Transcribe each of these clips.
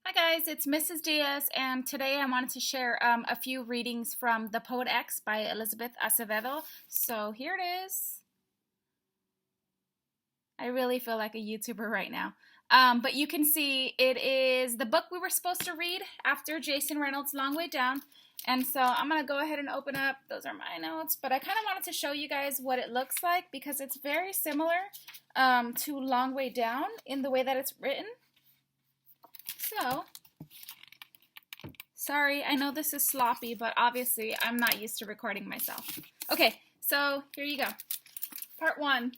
Hi guys, it's Mrs. Diaz, and today I wanted to share a few readings from The Poet X by Elizabeth Acevedo. So here it is. I really feel like a YouTuber right now. But you can see it is the book we were supposed to read after Jason Reynolds' Long Way Down. And so I'm going to go ahead and open up. Those are my notes. But I kind of wanted to show you guys what it looks like because it's very similar to Long Way Down in the way that it's written. So, sorry, I know this is sloppy, but obviously I'm not used to recording myself. Okay, so here you go. Part 1.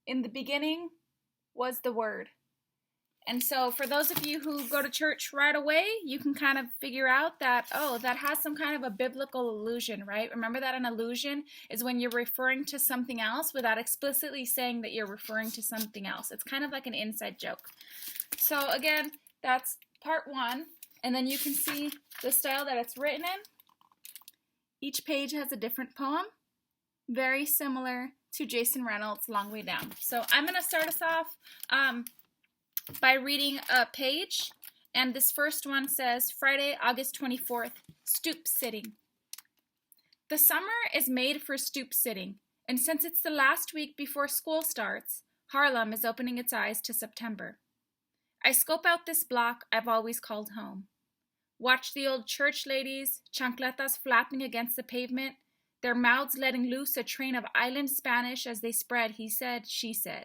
In the beginning was the Word. And so for those of you who go to church right away, you can kind of figure out that, oh, that has some kind of a biblical allusion, right? Remember that an allusion is when you're referring to something else without explicitly saying that you're referring to something else. It's kind of like an inside joke. So again, that's part 1. And then you can see the style that it's written in. Each page has a different poem, very similar to Jason Reynolds' Long Way Down. So I'm going to start us off by reading a page. And this first one says, Friday, August 24th, stoop sitting. The summer is made for stoop sitting. And since it's the last week before school starts, Harlem is opening its eyes to September. I scope out this block I've always called home. Watch the old church ladies, chancletas flapping against the pavement, their mouths letting loose a train of island Spanish as they spread he said, she said.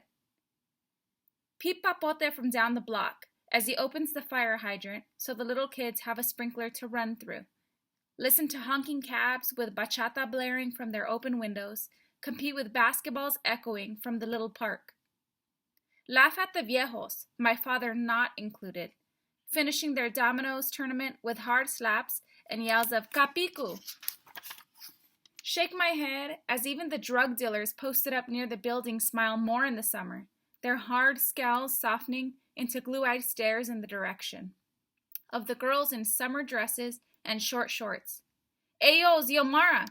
Peep Papote from down the block as he opens the fire hydrant so the little kids have a sprinkler to run through. Listen to honking cabs with bachata blaring from their open windows, compete with basketballs echoing from the little park. Laugh at the viejos, my father not included, finishing their dominoes tournament with hard slaps and yells of Capicu. Shake my head as even the drug dealers posted up near the building smile more in the summer, their hard scowls softening into glue-eyed stares in the direction of the girls in summer dresses and short shorts. Ayo, Xiomara,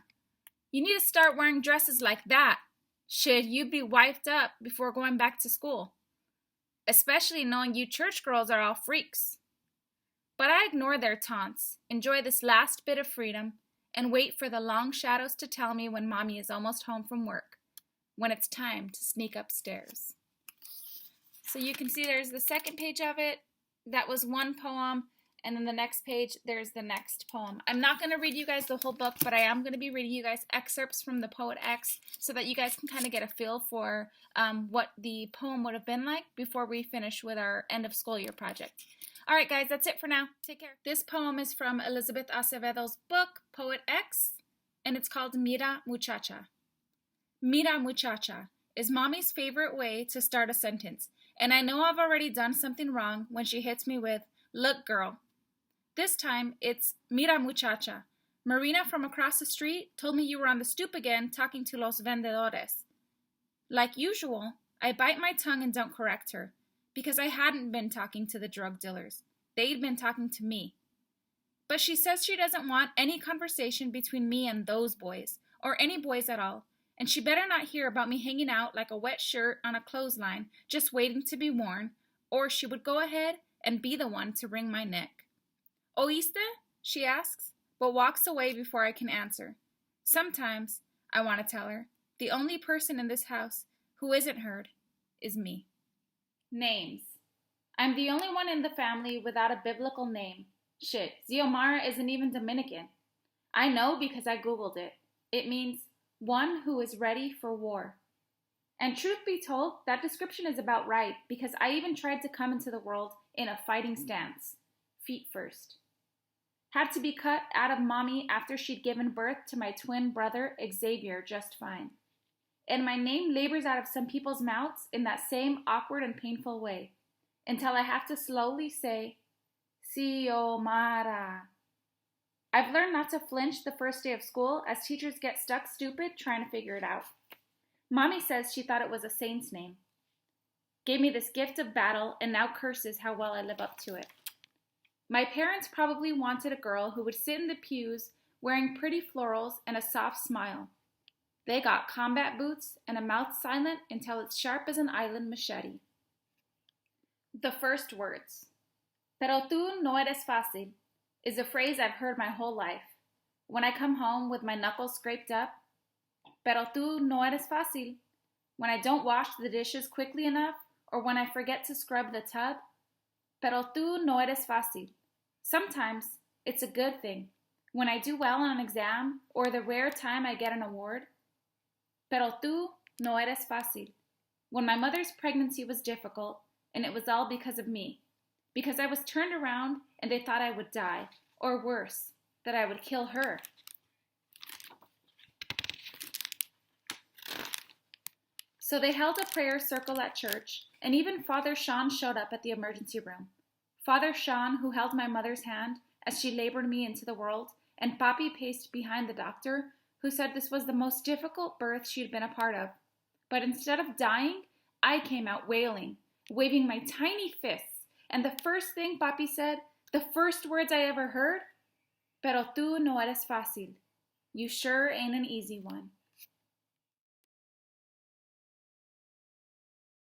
you need to start wearing dresses like that. Shit, you'd be wiped up before going back to school. Especially knowing you church girls are all freaks. But I ignore their taunts, enjoy this last bit of freedom, and wait for the long shadows to tell me when mommy is almost home from work, when it's time to sneak upstairs. So you can see there's the second page of it. That was one poem. And then the next page, there's the next poem. I'm not going to read you guys the whole book, but I am going to be reading you guys excerpts from the Poet X so that you guys can kind of get a feel for what the poem would have been like before we finish with our end of school year project. All right, guys, that's it for now. Take care. This poem is from Elizabeth Acevedo's book, Poet X, and it's called Mira Muchacha. Mira Muchacha is mommy's favorite way to start a sentence, and I know I've already done something wrong when she hits me with, look, girl. This time, it's Mira Muchacha. Marina from across the street told me you were on the stoop again talking to los vendedores. Like usual, I bite my tongue and don't correct her, because I hadn't been talking to the drug dealers. They'd been talking to me. But she says she doesn't want any conversation between me and those boys, or any boys at all, and she better not hear about me hanging out like a wet shirt on a clothesline, just waiting to be worn, or she would go ahead and be the one to wring my neck. Oíste? She asks, but walks away before I can answer. Sometimes, I want to tell her, the only person in this house who isn't heard is me. Names. I'm the only one in the family without a biblical name. Shit, Xiomara isn't even Dominican. I know because I Googled it. It means one who is ready for war. And truth be told, that description is about right because I even tried to come into the world in a fighting stance. Feet first. Had to be cut out of mommy after she'd given birth to my twin brother, Xavier, just fine. And my name labors out of some people's mouths in that same awkward and painful way, until I have to slowly say, Xiomara. I've learned not to flinch the first day of school as teachers get stuck stupid trying to figure it out. Mommy says she thought it was a saint's name. Gave me this gift of battle and now curses how well I live up to it. My parents probably wanted a girl who would sit in the pews wearing pretty florals and a soft smile. They got combat boots and a mouth silent until it's sharp as an island machete. The first words. Pero tú no eres fácil is a phrase I've heard my whole life. When I come home with my knuckles scraped up, pero tú no eres fácil. When I don't wash the dishes quickly enough, or when I forget to scrub the tub, pero tú no eres fácil. Sometimes it's a good thing. When I do well on an exam, or the rare time I get an award, pero tú no eres fácil. When my mother's pregnancy was difficult, and it was all because of me, because I was turned around and they thought I would die, or worse, that I would kill her. So they held a prayer circle at church, and even Father Sean showed up at the emergency room. Father Sean, who held my mother's hand as she labored me into the world, and Papi paced behind the doctor, who said this was the most difficult birth she'd been a part of. But instead of dying, I came out wailing, waving my tiny fists, and the first thing Papi said, the first words I ever heard, pero tú no eres fácil. You sure ain't an easy one.